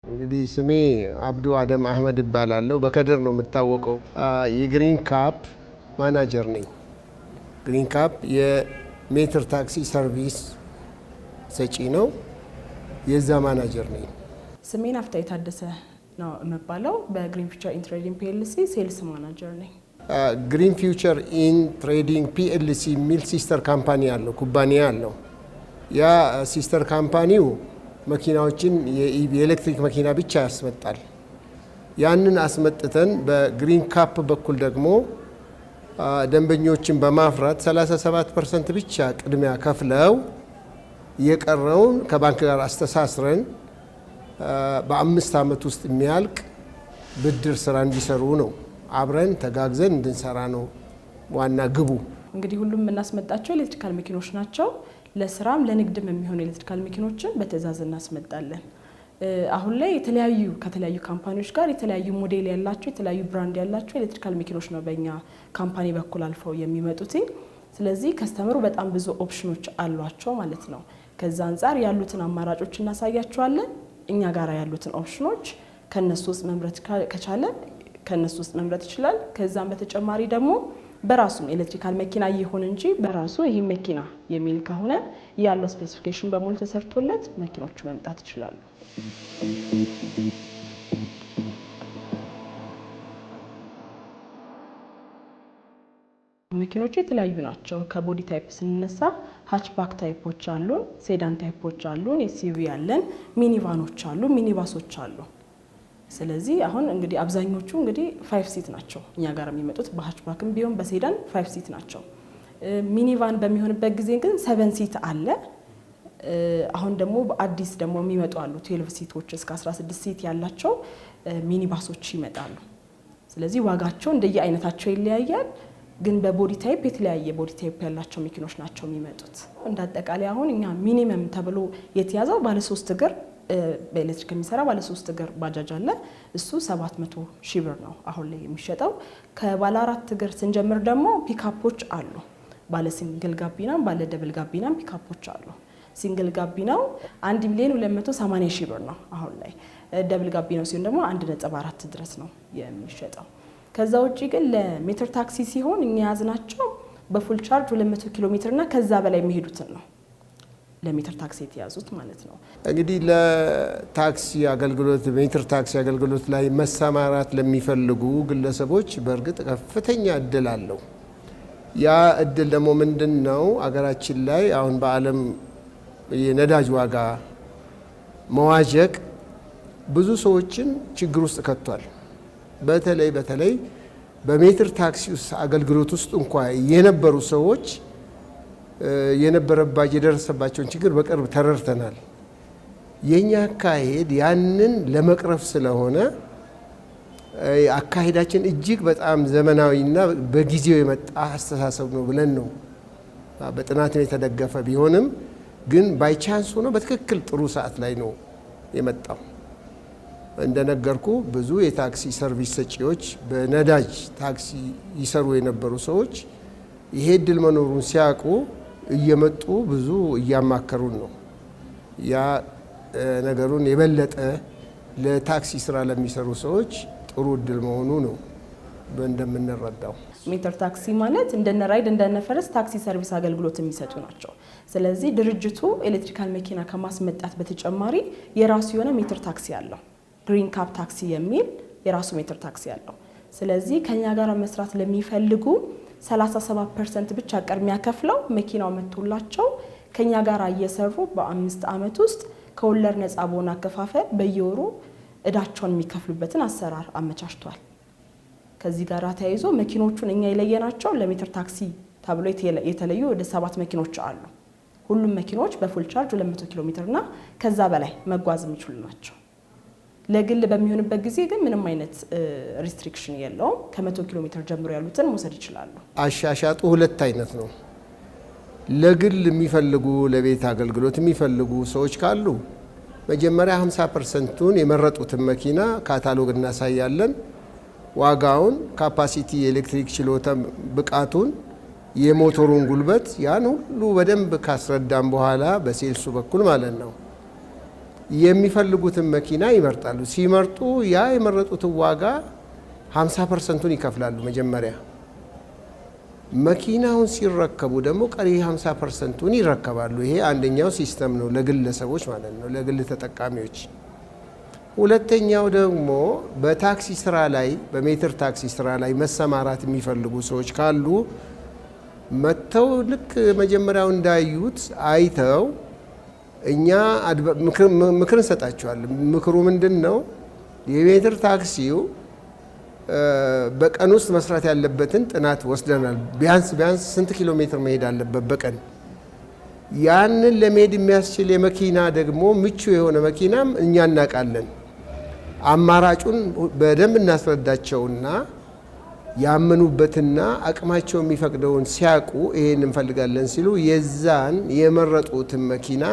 እንግዲህ ስሜ አብዱ አደም አህመድ እባላለሁ። በከድር ነው የምታወቀው። የግሪን ካፕ ማናጀር ነኝ። ግሪን ካፕ የሜትር ታክሲ ሰርቪስ ሰጪ ነው። የዛ ማናጀር ነኝ። ስሜን አፍታ የታደሰ ነው የምባለው። በግሪን ፊውቸር ኢን ትሬዲንግ ፒኤልሲ ሴልስ ማናጀር ነኝ። ግሪን ፊውቸር ኢን ትሬዲንግ ፒኤልሲ የሚል ሲስተር ካምፓኒ አለው፣ ኩባንያ አለው። ያ ሲስተር ካምፓኒው መኪናዎችን የኤሌክትሪክ መኪና ብቻ ያስመጣል። ያንን አስመጥተን በግሪን ካፕ በኩል ደግሞ ደንበኞችን በማፍራት 37% ብቻ ቅድሚያ ከፍለው የቀረውን ከባንክ ጋር አስተሳስረን በ5 ዓመት ውስጥ የሚያልቅ ብድር ስራ እንዲሰሩ ነው። አብረን ተጋግዘን እንድንሰራ ነው ዋና ግቡ። እንግዲህ ሁሉም የምናስመጣቸው ኤሌክትሪካል መኪኖች ናቸው። ለስራም ለንግድም የሚሆኑ ኤሌክትሪካል መኪኖችን በትዕዛዝ እናስመጣለን። አሁን ላይ ከተለያዩ ካምፓኒዎች ጋር የተለያዩ ሞዴል ያላቸው የተለያዩ ብራንድ ያላቸው ኤሌክትሪካል መኪኖች ነው በእኛ ካምፓኒ በኩል አልፈው የሚመጡት። ስለዚህ ከስተመሩ በጣም ብዙ ኦፕሽኖች አሏቸው ማለት ነው። ከዛ አንፃር ያሉትን አማራጮች እናሳያቸዋለን። እኛ ጋር ያሉትን ኦፕሽኖች ከነሱ ውስጥ መምረጥ ከቻለ ከነሱ ውስጥ መምረጥ ይችላል። ከዛም በተጨማሪ ደግሞ በራሱም ኤሌክትሪካል መኪና ይሁን እንጂ በራሱ ይህ መኪና የሚል ከሆነ ያለው ስፔሲፊኬሽን በሙሉ ተሰርቶለት መኪኖቹ መምጣት ይችላሉ። መኪኖቹ የተለያዩ ናቸው። ከቦዲ ታይፕ ስንነሳ ሃችባክ ታይፖች አሉን፣ ሴዳን ታይፖች አሉን፣ ኤስዩቪ አለን፣ ሚኒቫኖች አሉ፣ ሚኒባሶች አሉ። ስለዚህ አሁን እንግዲህ አብዛኞቹ እንግዲህ 5 ሲት ናቸው እኛ ጋር የሚመጡት። በሃችባክም ቢሆን በሴዳን 5 ሲት ናቸው። ሚኒቫን በሚሆንበት ጊዜ ግን 7 ሲት አለ። አሁን ደግሞ በአዲስ ደግሞ የሚመጡ አሉ 12 ሲቶች እስከ 16 ሲት ያላቸው ሚኒባሶች ይመጣሉ። ስለዚህ ዋጋቸው እንደየ አይነታቸው ይለያያል። ግን በቦዲ ታይፕ የተለያየ ቦዲ ታይፕ ያላቸው መኪኖች ናቸው የሚመጡት። እንደ አጠቃላይ አሁን እኛ ሚኒመም ተብሎ የተያዘው ባለ 3 እግር በኤሌክትሪክ የሚሰራ ባለ 3 እግር ባጃጅ አለ። እሱ 700 ሺህ ብር ነው አሁን ላይ የሚሸጠው። ከባለ 4 እግር ስንጀምር ደግሞ ፒካፖች አሉ። ባለ ሲንግል ጋቢና ባለ ደብል ጋቢና ፒካፖች አሉ። ሲንግል ጋቢናው 1,280,000 ሺህ ብር ነው አሁን ላይ። ደብል ጋቢናው ሲሆን ደግሞ 1.4 ድረስ ነው የሚሸጠው። ከዛ ውጪ ግን ለሜትር ታክሲ ሲሆን እኛ ያዝናቸው በፉል ቻርጅ 200 ኪሎ ሜትር እና ከዛ በላይ የሚሄዱትን ነው ለሜትር ታክሲ የተያዙት ማለት ነው። እንግዲህ ለታክሲ አገልግሎት ሜትር ታክሲ አገልግሎት ላይ መሰማራት ለሚፈልጉ ግለሰቦች በእርግጥ ከፍተኛ እድል አለው። ያ እድል ደግሞ ምንድነው? አገራችን ላይ አሁን በዓለም የነዳጅ ዋጋ መዋዠቅ ብዙ ሰዎችን ችግር ውስጥ ከቷል። በተለይ በሜትር ታክሲ ውስጥ አገልግሎት ውስጥ እንኳን የነበሩ ሰዎች የደረሰባቸውን ችግር በቅርብ ተረድተናል። የኛ አካሄድ ያንን ለመቅረፍ ስለሆነ አካሄዳችን እጅግ በጣም ዘመናዊና በጊዜው የመጣ አስተሳሰብ ነው ብለን ነው። በጥናት የተደገፈ ቢሆንም ግን ባይቻንስ ሆኖ በትክክል ጥሩ ሰዓት ላይ ነው የመጣው። እንደነገርኩ ብዙ የታክሲ ሰርቪስ ሰጪዎች በነዳጅ ታክሲ ይሰሩ የነበሩ ሰዎች ይሄ እድል መኖሩን ሲያውቁ እየመጡ ብዙ እያማከሩን ነው። ያ ነገሩን የበለጠ ለታክሲ ስራ ለሚሰሩ ሰዎች ጥሩ እድል መሆኑ ነው እንደምንረዳው። ሜትር ታክሲ ማለት እንደነ ራይድ እንደነ ፈረስ ታክሲ ሰርቪስ አገልግሎት የሚሰጡ ናቸው። ስለዚህ ድርጅቱ ኤሌክትሪካል መኪና ከማስመጣት በተጨማሪ የራሱ የሆነ ሜትር ታክሲ አለው። ግሪን ካፕ ታክሲ የሚል የራሱ ሜትር ታክሲ አለው። ስለዚህ ከኛ ጋር መስራት ለሚፈልጉ 37% ብቻ ቅድሚያ ከፍለው መኪናው መጥቶላቸው ከኛ ጋር እየሰሩ በ5 ዓመት ውስጥ ከወለድ ነፃ በሆነ አከፋፈል በየወሩ እዳቸውን የሚከፍሉበትን አሰራር አመቻችቷል። ከዚህ ጋር ተያይዞ መኪኖቹን እኛ የለየናቸው ለሜትር ታክሲ ተብሎ የተለዩ ወደ 7 መኪኖች አሉ። ሁሉም መኪኖች በፉል ቻርጅ 200 ኪሎ ሜትር እና ከዛ በላይ መጓዝ የሚችሉ ናቸው። ለግል በሚሆንበት ጊዜ ግን ምንም አይነት ሪስትሪክሽን የለውም። ከ100 ኪሎ ሜትር ጀምሮ ያሉትን መውሰድ ይችላሉ። አሻሻጡ 2 አይነት ነው። ለግል የሚፈልጉ ለቤት አገልግሎት የሚፈልጉ ሰዎች ካሉ መጀመሪያ 50%ቱን የመረጡትን መኪና ካታሎግ እናሳያለን። ዋጋውን፣ ካፓሲቲ፣ የኤሌክትሪክ ችሎታ፣ ብቃቱን፣ የሞተሩን ጉልበት ያን ሁሉ በደንብ ካስረዳን በኋላ በሴልሱ በኩል ማለት ነው የሚፈልጉትን መኪና ይመርጣሉ። ሲመርጡ ያ የመረጡትን ዋጋ 50%ን ይከፍላሉ መጀመሪያ። መኪናውን ሲረከቡ ደግሞ ቀሪ 50%ን ይረከባሉ። ይሄ አንደኛው ሲስተም ነው ለግለሰቦች ማለት ነው፣ ለግል ተጠቃሚዎች። ሁለተኛው ደግሞ በታክሲ ስራ ላይ በሜትር ታክሲ ስራ ላይ መሰማራት የሚፈልጉ ሰዎች ካሉ መጥተው ልክ መጀመሪያው እንዳዩት አይተው እኛ ምክር እንሰጣቸዋለን። ምክሩ ምንድን ነው? የሜትር ታክሲው በቀን ውስጥ መስራት ያለበትን ጥናት ወስደናል። ቢያንስ ስንት ኪሎ ሜትር መሄድ አለበት በቀን። ያንን ለመሄድ የሚያስችል የመኪና ደግሞ ምቹ የሆነ መኪናም እኛ እናውቃለን። አማራጩን በደንብ እናስረዳቸውና ያመኑበትና አቅማቸው የሚፈቅደውን ሲያውቁ ይሄን እንፈልጋለን ሲሉ የዛን የመረጡትን መኪና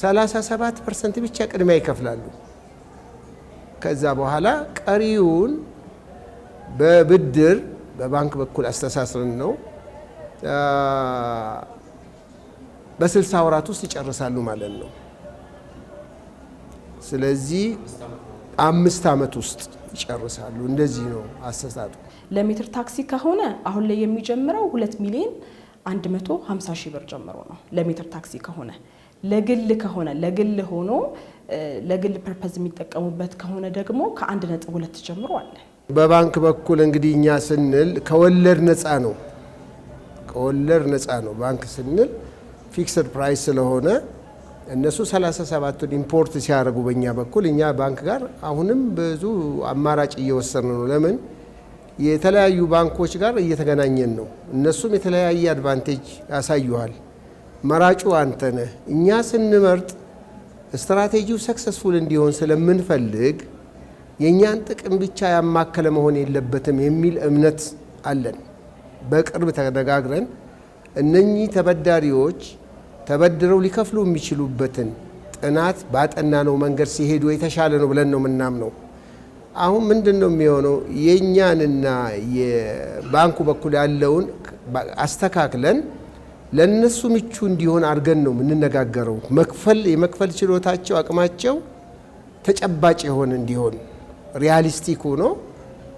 37% ብቻ ቅድሚያ ይከፍላሉ። ከዛ በኋላ ቀሪውን በብድር በባንክ በኩል አስተሳስረን ነው በ60 ወራት ውስጥ ይጨርሳሉ ማለት ነው። ስለዚህ 5 ዓመት ውስጥ ይጨርሳሉ። እንደዚህ ነው አሰሳጡ። ለሜትር ታክሲ ከሆነ አሁን ላይ የሚጀምረው 2,150,000 ብር ጀምሮ ነው ለሜትር ታክሲ ከሆነ። ለግል ከሆነ ለግል ሆኖ ለግል ፐርፐዝ የሚጠቀሙበት ከሆነ ደግሞ ከ1.2 ጀምሮ አለ። በባንክ በኩል እንግዲህ እኛ ስንል ከወለድ ነፃ ነው። ከወለድ ነፃ ነው። ባንክ ስንል ፊክስድ ፕራይስ ስለሆነ እነሱ 37ቱን ኢምፖርት ሲያደርጉ በእኛ በኩል እኛ ባንክ ጋር አሁንም ብዙ አማራጭ እየወሰድን ነው። ለምን የተለያዩ ባንኮች ጋር እየተገናኘን ነው። እነሱም የተለያየ አድቫንቴጅ ያሳዩሃል። መራጩ አንተ ነህ። እኛ ስንመርጥ ስትራቴጂው ሰክሰስፉል እንዲሆን ስለምንፈልግ የእኛን ጥቅም ብቻ ያማከለ መሆን የለበትም የሚል እምነት አለን። በቅርብ ተነጋግረን እነኚህ ተበዳሪዎች ተበድረው ሊከፍሉ የሚችሉበትን ጥናት ባጠናነው መንገድ ሲሄዱ የተሻለ ነው ብለን ነው የምናምነው። አሁን ምንድን ነው የሚሆነው? የእኛንና የባንኩ በኩል ያለውን አስተካክለን ለነሱ ምቹ እንዲሆን አድርገን ነው የምንነጋገረው። የመክፈል ችሎታቸው አቅማቸው ተጨባጭ የሆነ እንዲሆን ሪያሊስቲክ ሆኖ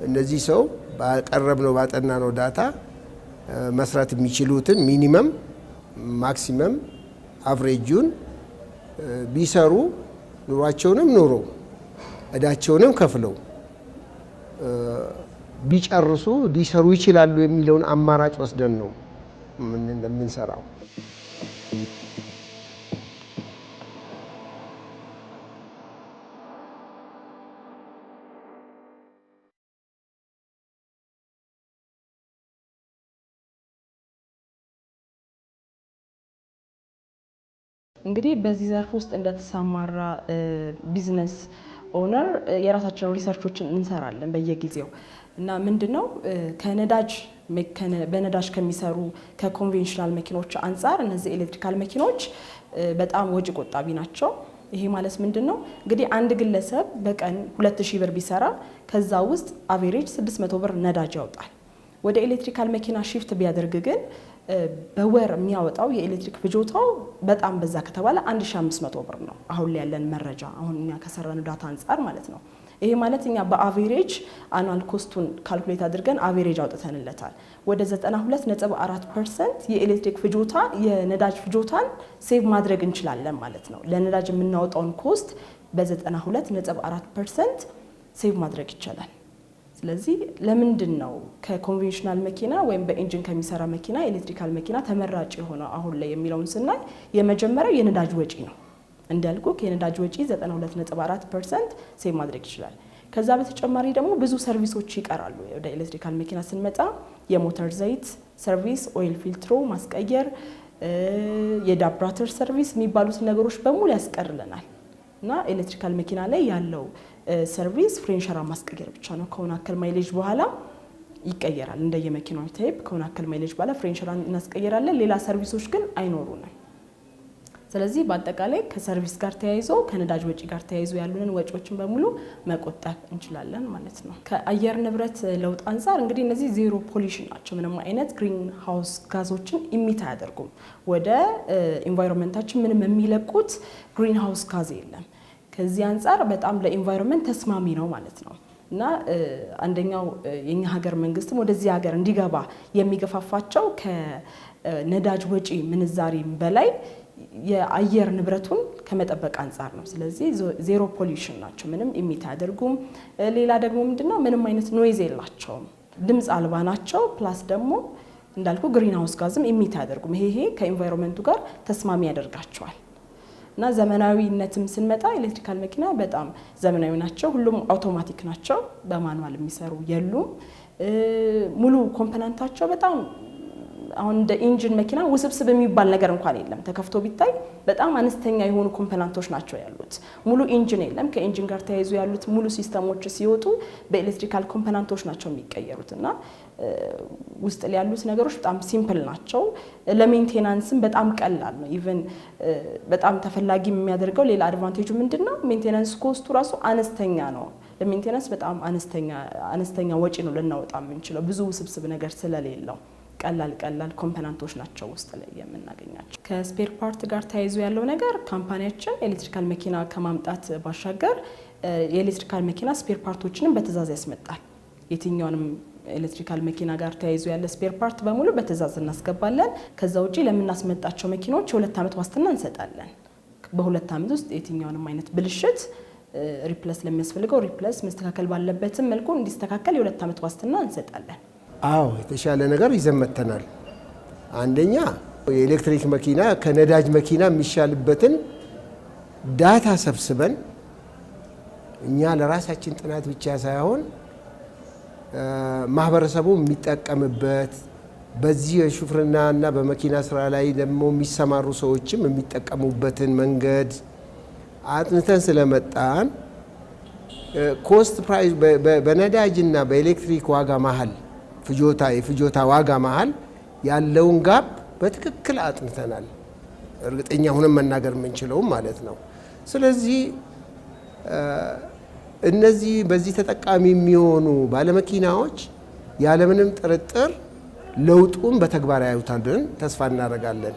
እነዚህ ሰው ባቀረብነው ባጠናነው ዳታ መስራት የሚችሉትን ሚኒመም ማክሲመም አቭሬጁን ቢሰሩ ኑሯቸውንም ኑሮ እዳቸውንም ከፍለው ቢጨርሱ ሊሰሩ ይችላሉ የሚለውን አማራጭ ወስደን ነው የምንሰራው። እንግዲህ በዚህ ዘርፍ ውስጥ እንደተሰማራ ቢዝነስ ኦነር የራሳችን ሪሰርቾችን እንሰራለን በየጊዜው እና ምንድነው በነዳጅ ከሚሰሩ ከኮንቬንሽናል መኪኖች አንጻር እነዚህ ኤሌክትሪካል መኪኖች በጣም ወጪ ቆጣቢ ናቸው። ይሄ ማለት ምንድነው? እንግዲህ አንድ ግለሰብ በቀን 2000 ብር ቢሰራ ከዛ ውስጥ አቬሬጅ 600 ብር ነዳጅ ያወጣል። ወደ ኤሌክትሪካል መኪና ሺፍት ቢያደርግ ግን በወር የሚያወጣው የኤሌክትሪክ ፍጆታው በጣም በዛ ከተባለ 1500 ብር ነው። አሁን ላይ ያለን መረጃ አሁን እኛ ከሰራነው ዳታ አንጻር ማለት ነው። ይሄ ማለት እኛ በአቬሬጅ አኑዋል ኮስቱን ካልኩሌት አድርገን አቬሬጅ አውጥተንለታል። ወደ 92.4% የኤሌክትሪክ ፍጆታ የነዳጅ ፍጆታን ሴቭ ማድረግ እንችላለን ማለት ነው። ለነዳጅ የምናወጣውን ኮስት በ92.4% ሴቭ ማድረግ ይቻላል። ስለዚህ ለምንድን ነው ከኮንቬንሽናል መኪና ወይም በኢንጂን ከሚሰራ መኪና ኤሌክትሪካል መኪና ተመራጭ የሆነው አሁን ላይ የሚለውን ስናይ የመጀመሪያው የነዳጅ ወጪ ነው። እንዳልኩ የነዳጅ ወጪ 92.4% ሴቭ ማድረግ ይችላል። ከዛ በተጨማሪ ደግሞ ብዙ ሰርቪሶች ይቀራሉ። ወደ ኤሌክትሪካል መኪና ስንመጣ የሞተር ዘይት ሰርቪስ፣ ኦይል ፊልትሮ ማስቀየር፣ የዳብራተር ሰርቪስ የሚባሉት ነገሮች በሙሉ ያስቀርልናል እና ኤሌክትሪካል መኪና ላይ ያለው ሰርቪስ ፍሬንሸራ ማስቀየር ብቻ ነው። ከሆነ አከል ማይሌጅ በኋላ ይቀየራል። እንደየመኪናው ታይፕ ከሆነ አከል ማይሌጅ በኋላ ፍሬንሸራ እናስቀየራለን። ሌላ ሰርቪሶች ግን አይኖሩንም። ስለዚህ በአጠቃላይ ከሰርቪስ ጋር ተያይዞ ከነዳጅ ወጪ ጋር ተያይዞ ያሉንን ወጪዎችን በሙሉ መቆጠብ እንችላለን ማለት ነው። ከአየር ንብረት ለውጥ አንፃር እንግዲህ እነዚህ ዜሮ ፖሊሽን ናቸው። ምንም አይነት ግሪን ሃውስ ጋዞችን ኢሚት አያደርጉም። ወደ ኢንቫይሮንመንታችን ምንም የሚለቁት ግሪን ሃውስ ጋዝ የለም። ከዚህ አንፃር በጣም ለኢንቫይሮንመንት ተስማሚ ነው ማለት ነው። እና አንደኛው የኛ ሀገር መንግስትም ወደዚህ ሀገር እንዲገባ የሚገፋፋቸው ከነዳጅ ወጪ ምንዛሪ በላይ የአየር ንብረቱን ከመጠበቅ አንፃር ነው። ስለዚህ ዜሮ ፖሊሽን ናቸው፣ ምንም ኢሚት አያደርጉም። ሌላ ደግሞ ምንድነው ምንም አይነት ኖይዝ የላቸውም፣ ድምፅ አልባ ናቸው። ፕላስ ደግሞ እንዳልኩ ግሪን ሃውስ ጋዝም ኢሚት አያደርጉም። ይሄ ከኢንቫይሮንመንቱ ጋር ተስማሚ ያደርጋቸዋል። እና ዘመናዊነትም ስንመጣ ኤሌክትሪካል መኪና በጣም ዘመናዊ ናቸው። ሁሉም አውቶማቲክ ናቸው፣ በማኑዋል የሚሰሩ የሉም። ሙሉ ኮምፖነንታቸው በጣም አሁን እንደ ኢንጂን መኪና ውስብስብ የሚባል ነገር እንኳን የለም። ተከፍቶ ቢታይ በጣም አነስተኛ የሆኑ ኮምፖነንቶች ናቸው ያሉት። ሙሉ ኢንጂን የለም። ከኢንጂን ጋር ተያይዞ ያሉት ሙሉ ሲስተሞች ሲወጡ በኤሌክትሪካል ኮምፖነንቶች ናቸው የሚቀየሩት እና ውስጥ ላይ ያሉት ነገሮች በጣም ሲምፕል ናቸው። ለሜንቴናንስም በጣም ቀላል ነው። ኢቭን በጣም ተፈላጊ የሚያደርገው ሌላ አድቫንቴጁ ምንድነው? ሜንቴናንስ ኮስቱ ራሱ አነስተኛ ነው። ለሜንቴናንስ በጣም አነስተኛ ወጪ ነው ልናወጣ የምንችለው ብዙ ውስብስብ ነገር ስለሌለው ቀላል ኮምፖነንቶች ናቸው ውስጥ ላይ የምናገኛቸው። ከስፔር ፓርት ጋር ተያይዞ ያለው ነገር ካምፓኒያችን ኤሌክትሪካል መኪና ከማምጣት ባሻገር የኤሌክትሪካል መኪና ስፔር ፓርቶችንም በትዕዛዝ ያስመጣል። የትኛውንም ኤሌክትሪካል መኪና ጋር ተያይዞ ያለ ስፔር ፓርት በሙሉ በትዕዛዝ እናስገባለን። ከዛ ውጪ ለምናስመጣቸው መኪኖች የ2 ዓመት ዋስትና እንሰጣለን። በ2 ዓመት ውስጥ የትኛውንም አይነት ብልሽት ሪፕሌስ ለሚያስፈልገው ሪፕሌስ መስተካከል ባለበትም መልኩ እንዲስተካከል የ2 ዓመት ዋስትና እንሰጣለን። አዎ የተሻለ ነገር ይዘመተናል። አንደኛ የኤሌክትሪክ መኪና ከነዳጅ መኪና የሚሻልበትን ዳታ ሰብስበን እኛ ለራሳችን ጥናት ብቻ ሳይሆን ማህበረሰቡ የሚጠቀምበት በዚህ የሹፍርና እና በመኪና ስራ ላይ ደግሞ የሚሰማሩ ሰዎችም የሚጠቀሙበትን መንገድ አጥንተን ስለመጣን ኮስት ፕራይስ በነዳጅና በኤሌክትሪክ ዋጋ መሀል የፍጆታ ዋጋ መሀል ያለውን ጋፕ በትክክል አጥንተናል። እርግጠኛ ሆነን መናገር የምንችለውም ማለት ነው። ስለዚህ እነዚህ በዚህ ተጠቃሚ የሚሆኑ ባለመኪናዎች ያለምንም ጥርጥር ለውጡን በተግባር ያዩታል ብለን ተስፋ እናደርጋለን።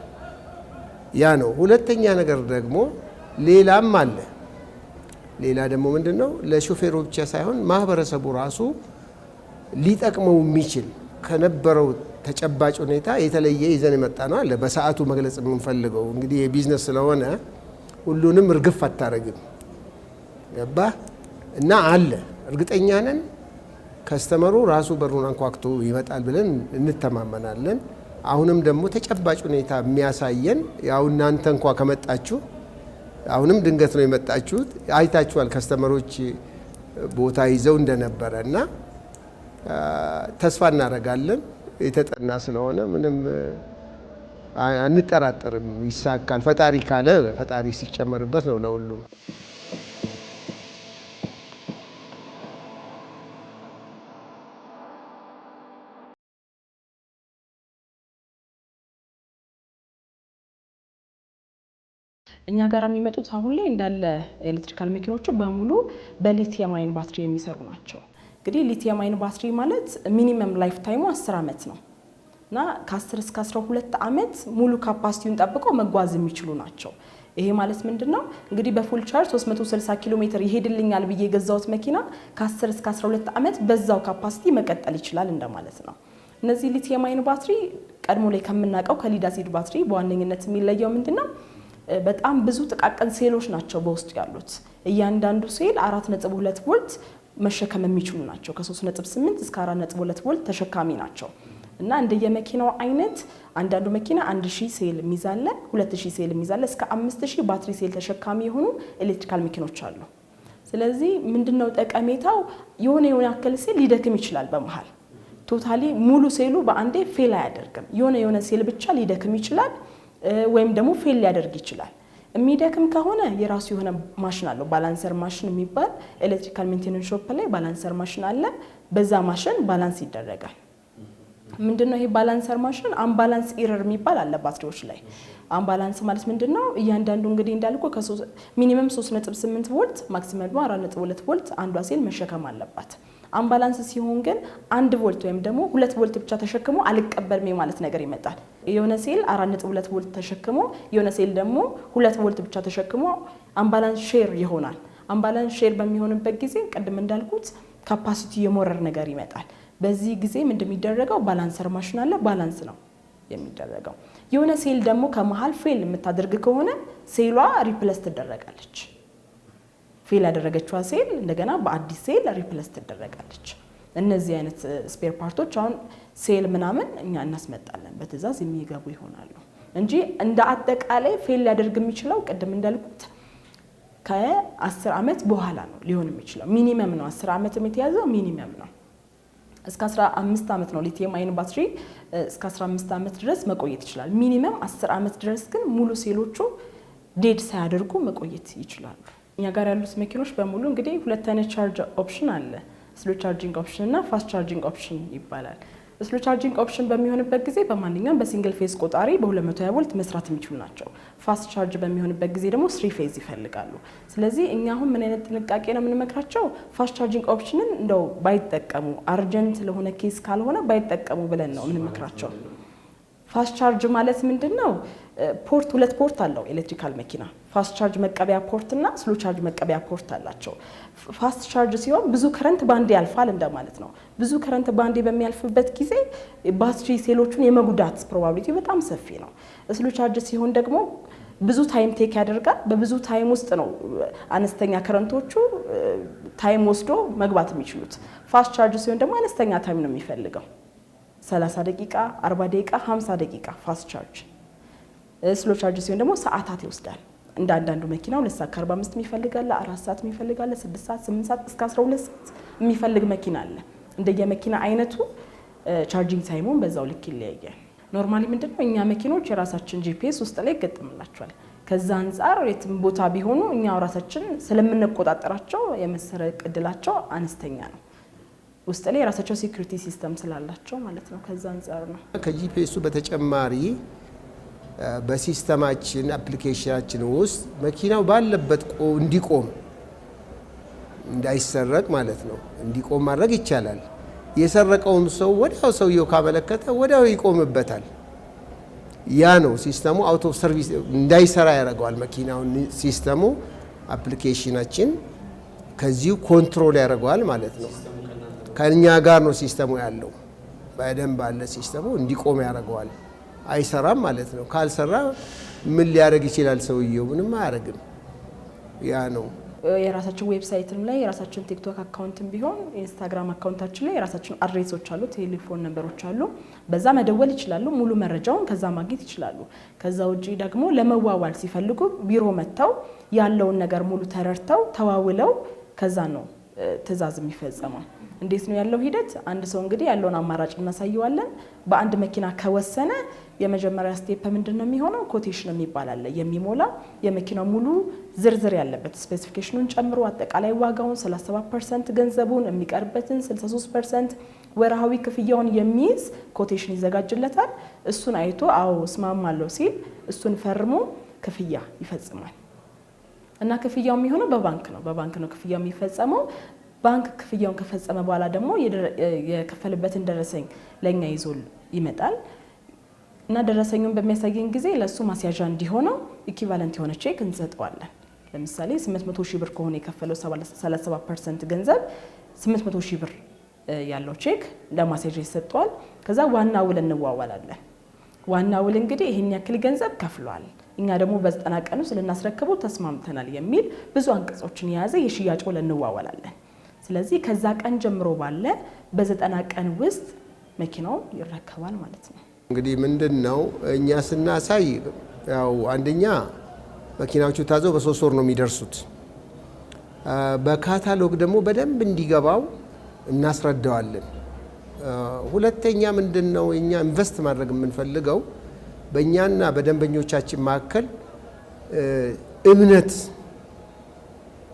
ያ ነው። ሁለተኛ ነገር ደግሞ ሌላም አለ። ሌላ ደግሞ ምንድነው? ለሾፌሩ ብቻ ሳይሆን ማህበረሰቡ ራሱ ሊጠቅመው የሚችል ከነበረው ተጨባጭ ሁኔታ የተለየ ይዘን የመጣ ነው አለ። በሰዓቱ መግለጽ የምንፈልገው እንግዲህ የቢዝነስ ስለሆነ ሁሉንም እርግፍ አታረግም ገባ እና አለ። እርግጠኛ ነን ከስተመሩ ራሱ በሩን አንኳኩቶ ይመጣል ብለን እንተማመናለን። አሁንም ደግሞ ተጨባጭ ሁኔታ የሚያሳየን ያው እናንተ እንኳ ከመጣችሁ አሁንም ድንገት ነው የመጣችሁት፣ አይታችኋል ከስተመሮች ቦታ ይዘው እንደነበረ እና ተስፋ እናደርጋለን። የተጠና ስለሆነ ምንም አንጠራጠርም፣ ይሳካል። ፈጣሪ ካለ ፈጣሪ ሲጨመርበት ነው ለሁሉም። እኛ ጋር የሚመጡት አሁን ላይ እንዳለ ኤሌክትሪካል መኪኖቹ በሙሉ በሊቲየም አየን ባትሪ የሚሰሩ ናቸው። እንግዲህ ሊቲየም አየን ባትሪ ማለት ሚኒመም ላይፍ ታይሙ 10 ዓመት ነው እና ከ10 እስከ 12 ዓመት ሙሉ ካፓሲቲውን ጠብቀው መጓዝ የሚችሉ ናቸው። ይሄ ማለት ምንድነው? እንግዲህ በፉል ቻርጅ 360 ኪሎ ሜትር ይሄድልኛል ብዬ የገዛሁት መኪና ከ10 እስከ 12 ዓመት በዛው ካፓሲቲ መቀጠል ይችላል እንደማለት ነው። እነዚህ ሊቲየም አየን ባትሪ ቀድሞ ላይ ከምናውቀው ከሊድ አሲድ ባትሪ በዋነኝነት የሚለየው ምንድነው? በጣም ብዙ ጥቃቅን ሴሎች ናቸው በውስጡ ያሉት። እያንዳንዱ ሴል 4.2 ቮልት መሸከም የሚችሉ ናቸው። ከ3.8 እስከ 4.2 ቮልት ተሸካሚ ናቸው እና እንደየመኪናው አይነት አንዳንዱ መኪና 1000 ሴል የሚይዛለ፣ 2000 ሴል የሚይዛለ፣ እስከ 5000 ባትሪ ሴል ተሸካሚ የሆኑ ኤሌክትሪካል መኪኖች አሉ። ስለዚህ ምንድነው ጠቀሜታው? የሆነ ያክል ሴል ሊደክም ይችላል በመሃል ቶታሊ ሙሉ ሴሉ በአንዴ ፌል አያደርግም። የሆነ ሴል ብቻ ሊደክም ይችላል ወይም ደግሞ ፌል ሊያደርግ ይችላል። የሚደክም ከሆነ የራሱ የሆነ ማሽን አለው፣ ባላንሰር ማሽን የሚባል ኤሌክትሪካል ሜንቴናንስ ሾፕ ላይ ባላንሰር ማሽን አለ። በዛ ማሽን ባላንስ ይደረጋል። ምንድነው ይሄ ባላንሰር ማሽን? አምባላንስ ኤረር የሚባል አለ ባትሪዎች ላይ። አምባላንስ ማለት ምንድነው? እያንዳንዱ እንግዲህ እንዳልኩ ሚኒመም 3.8 ቮልት ማክሲመም 4.2 ቮልት አንዷ ሴል መሸከም አለባት። አምባላንስ ሲሆን ግን 1 ቮልት ወይም ደግሞ 2 ቮልት ብቻ ተሸክሞ አልቀበልም ማለት ነገር ይመጣል። የሆነ ሴል 4.2 ቮልት ተሸክሞ የሆነ ሴል ደግሞ 2 ቮልት ብቻ ተሸክሞ አምባላንስ ሼር ይሆናል። አምባላንስ ሼር በሚሆንበት ጊዜ ቅድም እንዳልኩት ካፓሲቲ የሞረር ነገር ይመጣል። በዚህ ጊዜ ምንድነው የሚደረገው? ባላንሰር ማሽን አለ፣ ባላንስ ነው የሚደረገው። የሆነ ሴል ደግሞ ከመሃል ፌል የምታደርግ ከሆነ ሴሏ ሪፕለስ ትደረጋለች። ፌል ያደረገችዋ ሴል እንደገና በአዲስ ሴል ሪፕለስ ትደረጋለች። እነዚህ አይነት ስፔር ፓርቶች አሁን ሴል ምናምን እኛ እናስመጣለን፣ በትዕዛዝ የሚገቡ ይሆናሉ እንጂ እንደ አጠቃላይ ፌል ሊያደርግ የሚችለው ቅድም እንዳልኩት ከ10 ዓመት በኋላ ነው ሊሆን የሚችለው። ሚኒመም ነው 10 ዓመት የተያዘው ሚኒመም ነው። እስከ 15 ዓመት ነው ሊቲየም አየን ባትሪ እስከ 15 ዓመት ድረስ መቆየት ይችላል። ሚኒመም 10 ዓመት ድረስ ግን ሙሉ ሴሎቹ ዴድ ሳያደርጉ መቆየት ይችላሉ። እኛ ጋር ያሉት መኪኖች በሙሉ እንግዲህ ሁለት አይነት ቻርጅ ኦፕሽን አለ። ስሎ ቻርጂንግ ኦፕሽን እና ፋስት ቻርጂንግ ኦፕሽን ይባላል። ስሎ ቻርጂንግ ኦፕሽን በሚሆንበት ጊዜ በማንኛውም በሲንግል ፌዝ ቆጣሪ በ220 ቮልት መስራት የሚችሉ ናቸው። ፋስት ቻርጅ በሚሆንበት ጊዜ ደግሞ 3 ፌዝ ይፈልጋሉ። ስለዚህ እኛ አሁን ምን አይነት ጥንቃቄ ነው የምንመክራቸው? ፋስት ቻርጂንግ ኦፕሽንን እንደው ባይጠቀሙ፣ አርጀንት ለሆነ ኬስ ካልሆነ ባይጠቀሙ ብለን ነው የምንመክራቸው። ፋስት ቻርጅ ማለት ምንድነው? ፖርት 2 ፖርት አለው ኤሌክትሪካል መኪና። ፋስት ቻርጅ መቀበያ ፖርት እና ስሎ ቻርጅ መቀበያ ፖርት አላቸው። ፋስት ቻርጅ ሲሆን ብዙ ከረንት ባንዴ ያልፋል እንደማለት ነው። ብዙ ከረንት ባንዴ በሚያልፍበት ጊዜ ባትሪ ሴሎቹን የመጉዳት ፕሮባቢሊቲ በጣም ሰፊ ነው። ስሎ ቻርጅ ሲሆን ደግሞ ብዙ ታይም ቴክ ያደርጋል። በብዙ ታይም ውስጥ ነው አነስተኛ ከረንቶቹ ታይም ወስዶ መግባት የሚችሉት። ፋስት ቻርጅ ሲሆን ደግሞ አነስተኛ ታይም ነው የሚፈልገው 30 ደቂቃ፣ 40 ደቂቃ፣ 50 ደቂቃ ፋስት ቻርጅ። ስሎ ቻርጅ ሲሆን ደግሞ ሰዓታት ይወስዳል። እንደ አንዳንዱ መኪና 2 ሰዓት ከ45 የሚፈልጋል፣ 4 ሰዓት የሚፈልጋል፣ 6 ሰዓት፣ 8 ሰዓት እስከ 12 ሰዓት የሚፈልግ መኪና አለ። እንደየመኪና አይነቱ ቻርጂንግ ታይሙን በዛው ልክ ይለያያል። ኖርማሊ ምንድነው እኛ መኪኖች የራሳችን ጂፒኤስ ውስጥ ላይ ይገጠምላቸዋል። ከዛ አንፃር የትም ቦታ ቢሆኑ እኛ ራሳችን ስለምንቆጣጠራቸው የመሰረቅ እድላቸው አነስተኛ ነው። ውስጥ ላይ የራሳቸው ሴኩሪቲ ሲስተም ስላላቸው ማለት ነው። ከዛ አንፃር ነው። ከጂፒኤሱ በተጨማሪ በሲስተማችን አፕሊኬሽናችን ውስጥ መኪናው ባለበት እንዲቆም እንዳይሰረቅ ማለት ነው እንዲቆም ማድረግ ይቻላል። የሰረቀውን ሰው ወዲያው ሰውየው ካመለከተ ወዲያው ይቆምበታል። ያ ነው ሲስተሙ አውት ኦፍ ሰርቪስ እንዳይሰራ ያደርገዋል መኪናውን። ሲስተሙ አፕሊኬሽናችን ከዚሁ ኮንትሮል ያደርገዋል ማለት ነው። ከኛ ጋር ነው ሲስተሙ ያለው። በደንብ አለ ሲስተሙ እንዲቆም ያደርገዋል። አይሰራም ማለት ነው። ካልሰራ ምን ሊያደርግ ይችላል ሰውየው? ምንም አያደርግም። ያ ነው። የራሳችን ዌብሳይትም ላይ የራሳችን ቲክቶክ አካውንትም ቢሆን ኢንስታግራም አካውንታችን ላይ የራሳችን አድሬሶች አሉ፣ ቴሌፎን ነምበሮች አሉ። በዛ መደወል ይችላሉ። ሙሉ መረጃውን ከዛ ማግኘት ይችላሉ። ከዛ ውጪ ደግሞ ለመዋዋል ሲፈልጉ ቢሮ መጥተው ያለውን ነገር ሙሉ ተረድተው ተዋውለው ከዛ ነው ትዕዛዝ የሚፈጸመው። እንዴት ነው ያለው ሂደት? አንድ ሰው እንግዲህ ያለውን አማራጭ እናሳየዋለን። በአንድ መኪና ከወሰነ የመጀመሪያ ስቴፕ ምንድነው የሚሆነው? ኮቴሽን የሚባል አለ። የሚሞላ የመኪናው ሙሉ ዝርዝር ያለበት ስፔሲፊኬሽኑን ጨምሮ አጠቃላይ ዋጋውን 37% ገንዘቡን የሚቀርበትን 63% ወርሃዊ ክፍያውን የሚይዝ ኮቴሽን ይዘጋጅለታል። እሱን አይቶ አዎ እስማማለሁ ሲል እሱን ፈርሞ ክፍያ ይፈጽማል። እና ክፍያው የሚሆነው በባንክ ነው። በባንክ ነው ክፍያው የሚፈጸመው። ባንክ ክፍያውን ከፈጸመ በኋላ ደግሞ የከፈልበትን ደረሰኝ ለኛ ይዞ ይመጣል። እና ደረሰኙን በሚያሳየን ጊዜ ለሱ ማስያዣ እንዲሆነው ኢኩቫለንት የሆነ ቼክ እንሰጠዋለን። ለምሳሌ 800 ሺህ ብር ከሆነ የከፈለው 37% ገንዘብ 800 ሺህ ብር ያለው ቼክ ለማስያዣ ይሰጠዋል። ከዛ ዋና ውል እንዋዋላለን። ዋና ውል እንግዲህ ይሄን ያክል ገንዘብ ከፍሏል፣ እኛ ደግሞ በ90 ቀን ውስጥ ልናስረክበው ተስማምተናል የሚል ብዙ አንቀጾችን የያዘ የሽያጭ ውል እንዋዋላለን። ስለዚህ ከዛ ቀን ጀምሮ ባለ በ90 ቀን ውስጥ መኪናው ይረከባል ማለት ነው። እንግዲህ ምንድነው እኛ ስናሳይ ያው አንደኛ መኪናዎቹ ታዘው በ3 ወር ነው የሚደርሱት። በካታሎግ ደግሞ በደንብ እንዲገባው እናስረዳዋለን። ሁለተኛ ምንድነው እኛ ኢንቨስት ማድረግ የምንፈልገው በእኛና በደንበኞቻችን መካከል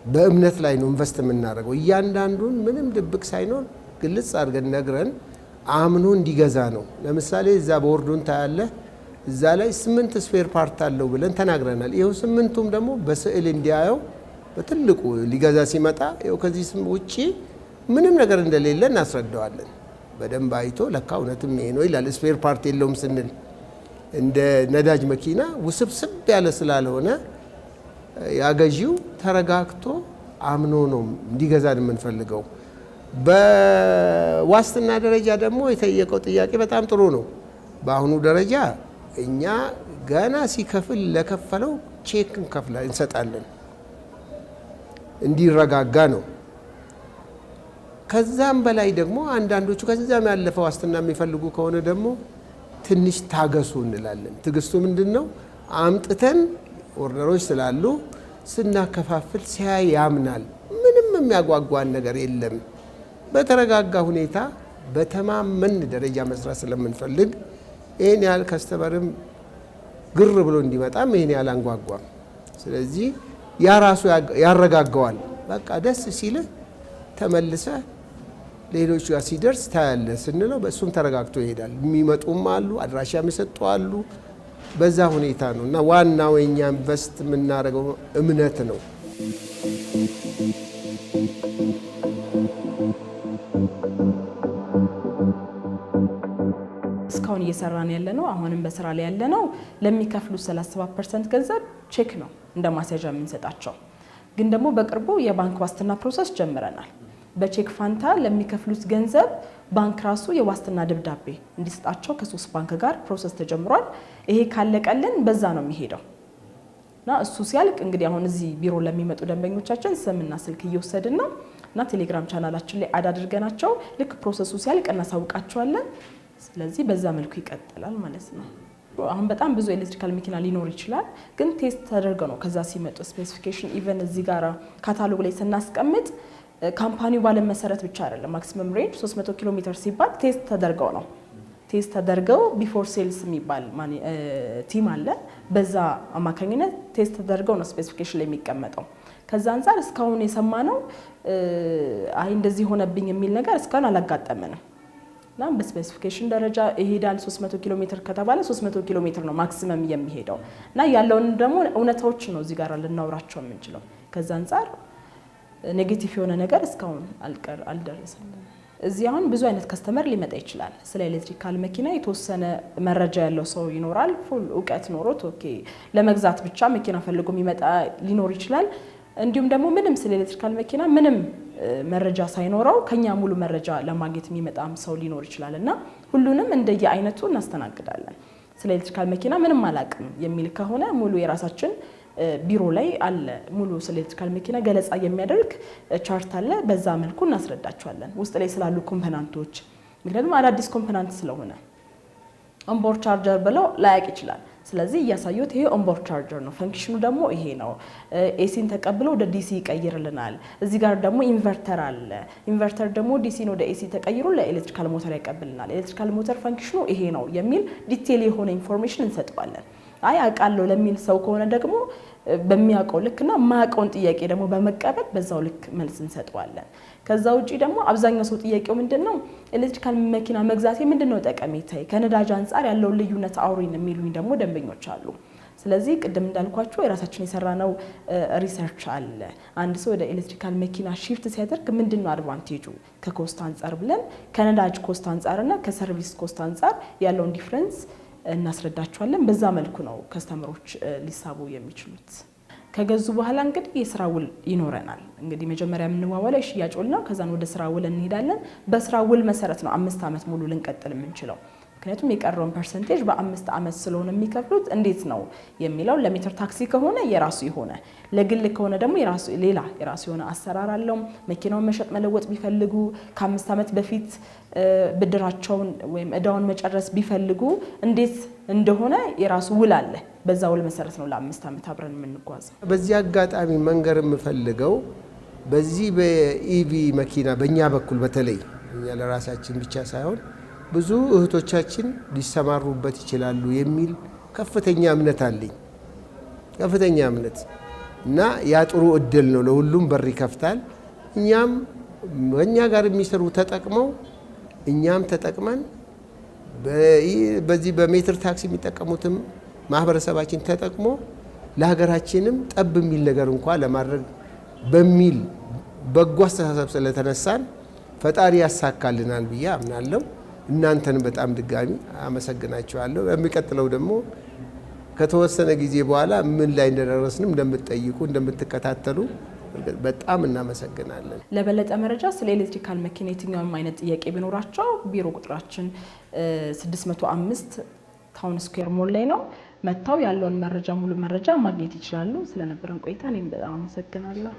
በእምነት ላይ ነው ኢንቨስት የምናደርገው። እያንዳንዱን ምንም ድብቅ ሳይኖር ግልጽ አድርገን ነግረን አምኖ እንዲገዛ ነው። ለምሳሌ እዛ ቦርዱን ታያለህ። እዛ ላይ 8 ስፔር ፓርት አለው ብለን ተናግረናል። ይሄው 8ቱም ደግሞ በስዕል እንዲያየው በትልቁ ሊገዛ ሲመጣ ይሄው ከዚህ ውጪ ምንም ነገር እንደሌለ እናስረዳዋለን። በደንብ አይቶ ለካ እውነትም ይሄ ነው ይላል። ስፔር ፓርት የለውም ስንል እንደ ነዳጅ መኪና ውስብስብ ያለ ስላልሆነ ያገዢው ተረጋግቶ አምኖ ነው እንዲገዛን የምንፈልገው። በዋስትና ደረጃ ደግሞ የጠየቀው ጥያቄ በጣም ጥሩ ነው። በአሁኑ ደረጃ እኛ ገና ሲከፍል ለከፈለው ቼክ እንሰጣለን እንዲረጋጋ ነው። ከዛም በላይ ደግሞ አንዳንዶቹ ከዛም ያለፈ ዋስትና የሚፈልጉ ከሆነ ደግሞ ትንሽ ታገሱ እንላለን። ትግስቱ ምንድነው? አምጥተን ኦርደሮች ስላሉ ስናከፋፍል ሲያይ ያምናል። ምንም የሚያጓጓን ነገር የለም። በተረጋጋ ሁኔታ በተማመን ደረጃ መስራት ስለምንፈልግ ይሄን ያህል ከስተመርም ግር ብሎ እንዲመጣም ይሄን ያህል አንጓጓም። ስለዚህ ያ ራሱ ያረጋጋዋል። በቃ ደስ ሲል ተመልሰ ሌሎች ጋር ሲደርስ ታያለ ስንለው በእሱም ተረጋግቶ ይሄዳል። የሚመጡም አሉ፣ አድራሻ የሚሰጡ አሉ። በዛ ሁኔታ ነው እና ዋናው የኛ ኢንቨስት የምናደርገው እምነት ነው። እስካሁን እየሰራን ያለነው አሁንም በስራ ላይ ያለነው ለሚከፍሉ 37% ገንዘብ ቼክ ነው እንደ ማስያዣ የምንሰጣቸው። ግን ደግሞ በቅርቡ የባንክ ዋስትና ፕሮሰስ ጀምረናል። በቼክ ፋንታ ለሚከፍሉት ገንዘብ ባንክ ራሱ የዋስትና ደብዳቤ እንዲሰጣቸው ከሶስት ባንክ ጋር ፕሮሰስ ተጀምሯል። ይሄ ካለቀልን በዛ ነው የሚሄደው እና እሱ ሲያልቅ እንግዲህ አሁን እዚህ ቢሮ ለሚመጡ ደንበኞቻችን ስምና ስልክ እየወሰድን ነው እና ቴሌግራም ቻናላችን ላይ አድ አድርገናቸው ልክ ፕሮሰሱ ሲያልቅ እናሳውቃቸዋለን። ስለዚህ በዛ መልኩ ይቀጥላል ማለት ነው። አሁን በጣም ብዙ ኤሌክትሪካል መኪና ሊኖር ይችላል፣ ግን ቴስት ተደርገው ነው ከዛ ሲመጡ ስፔሲፊኬሽን ኢቨን እዚህ ጋር ካታሎግ ላይ ስናስቀምጥ ካምፓኒው ባለ መሰረት ብቻ አይደለም። ማክሲመም ሬንጅ 300 ኪሎ ሜትር ሲባል ቴስት ተደርገው ነው። ቴስት ተደርገው ቢፎር ሴልስ የሚባል ቲም አለ። በዛ አማካኝነት ቴስት ተደርገው ነው ስፔሲፊኬሽን ላይ የሚቀመጠው። ከዛ አንፃር እስካሁን የሰማነው አይ እንደዚህ ሆነብኝ የሚል ነገር እስካሁን አላጋጠመንም። እና በስፔሲፊኬሽን ደረጃ ይሄዳል 300 ኪሎ ሜትር ከተባለ 300 ኪሎ ሜትር ነው ማክሲመም የሚሄደው እና ያለውን ደግሞ እውነታዎች ነው እዚህ ጋር ልናወራቸው የምንችለው። ከዛ አንፃር ኔጌቲቭ የሆነ ነገር እስካሁን አልደረሰም። እዚህ አሁን ብዙ አይነት ከስተመር ሊመጣ ይችላል። ስለ ኤሌክትሪካል መኪና የተወሰነ መረጃ ያለው ሰው ይኖራል። ፉል እውቀት ኖሮት ኦኬ ለመግዛት ብቻ መኪና ፈልጎ የሚመጣ ሊኖር ይችላል። እንዲሁም ደግሞ ምንም ስለ ኤሌክትሪካል መኪና ምንም መረጃ ሳይኖረው ከኛ ሙሉ መረጃ ለማግኘት የሚመጣም ሰው ሊኖር ይችላል እና ሁሉንም እንደየአይነቱ እናስተናግዳለን። ስለ ኤሌክትሪካል መኪና ምንም አላቅም የሚል ከሆነ ሙሉ የራሳችን ቢሮ ላይ አለ ሙሉ ስለ ኤሌክትሪካል መኪና ገለጻ የሚያደርግ ቻርት አለ። በዛ መልኩ እናስረዳቸዋለን ውስጥ ላይ ስላሉ ኮምፖነንቶች። ምክንያቱም አዳዲስ ኮምፖነንት ስለሆነ ኦንቦርድ ቻርጀር ብለው ላያቅ ይችላል። ስለዚህ እያሳዩት ይሄ ኦንቦርድ ቻርጀር ነው፣ ፈንክሽኑ ደግሞ ይሄ ነው። ኤሲን ተቀብሎ ወደ ዲሲ ይቀይርልናል። እዚህ ጋር ደግሞ ኢንቨርተር አለ። ኢንቨርተር ደግሞ ዲሲን ወደ ኤሲ ተቀይሮ ለኤሌክትሪካል ሞተር ያቀብልናል። ኤሌክትሪካል ሞተር ፈንክሽኑ ይሄ ነው የሚል ዲቴል የሆነ ኢንፎርሜሽን እንሰጠዋለን። አይ አውቃለሁ ለሚል ሰው ከሆነ ደግሞ በሚያውቀው ልክና ማያውቀውን ጥያቄ ደግሞ በመቀበል በዛው ልክ መልስ እንሰጠዋለን። ከዛ ውጪ ደግሞ አብዛኛው ሰው ጥያቄው ምንድነው ኤሌክትሪካል መኪና መግዛቴ ምንድነው ጠቀሜታዬ ከነዳጅ አንፃር ያለው ልዩነት አውሪን የሚሉኝ ደግሞ ደንበኞች አሉ። ስለዚህ ቅድም እንዳልኳችሁ የራሳችን የሰራነው ሪሰርች አለ። አንድ ሰው ወደ ኤሌክትሪካል መኪና ሺፍት ሲያደርግ ምንድነው አድቫንቴጁ ከኮስት አንፃር ብለን ከነዳጅ ኮስት አንፃርና ከሰርቪስ ኮስት አንፃር ያለውን ዲፈረንስ እናስረዳቸዋለን። በዛ መልኩ ነው ከስተመሮች ሊሳቡ የሚችሉት። ከገዙ በኋላ እንግዲህ የስራ ውል ይኖረናል። እንግዲህ መጀመሪያ የምንዋዋለው የሽያጭ ውል ነው። ከዛን ወደ ስራ ውል እንሄዳለን። በስራ ውል መሰረት ነው 5 ዓመት ሙሉ ልንቀጥል የምንችለው። ምክንያቱም የቀረውን ፐርሰንቴጅ በ5 ዓመት ስለሆነ የሚከፍሉት እንዴት ነው የሚለው ለሜትር ታክሲ ከሆነ የራሱ የሆነ ለግል ከሆነ ደግሞ የራሱ የሆነ አሰራር አለው። መኪናውን መሸጥ መለወጥ ቢፈልጉ ከ5 ዓመት በፊት ብድራቸውን ወይም እዳውን መጨረስ ቢፈልጉ እንዴት እንደሆነ የራሱ ውል አለ። በዛ ውል መሰረት ነው ለ5 ዓመት አብረን የምንጓዘው። በዚህ አጋጣሚ መንገር የምፈልገው በዚህ በኢቪ መኪና በእኛ በኩል በተለይ እኛ ለራሳችን ብቻ ሳይሆን ብዙ እህቶቻችን ሊሰማሩበት ይችላሉ የሚል ከፍተኛ እምነት አለኝ። ከፍተኛ እምነት እና ያ ጥሩ እድል ነው፣ ለሁሉም በር ይከፍታል። እኛም በእኛ ጋር የሚሰሩ ተጠቅመው እኛም ተጠቅመን በዚህ በሜትር ታክሲ የሚጠቀሙትም ማህበረሰባችን ተጠቅሞ ለሀገራችንም ጠብ የሚል ነገር እንኳን ለማድረግ በሚል በጎ አስተሳሰብ ስለተነሳን ፈጣሪ ያሳካልናል ብዬ አምናለሁ። እናንተን በጣም ድጋሚ አመሰግናችኋለሁ። የሚቀጥለው ደግሞ ከተወሰነ ጊዜ በኋላ ምን ላይ እንደደረስንም እንደምትጠይቁ እንደምትከታተሉ በጣም እናመሰግናለን። ለበለጠ መረጃ ስለ ኤሌክትሪካል መኪና የትኛውም አይነት ጥያቄ ቢኖራቸው ቢሮ ቁጥራችን 605 ታውን ስኩዌር ሞል ላይ ነው። መጥተው ያለውን መረጃ ሙሉ መረጃ ማግኘት ይችላሉ። ስለነበረን ቆይታ እኔም በጣም አመሰግናለሁ።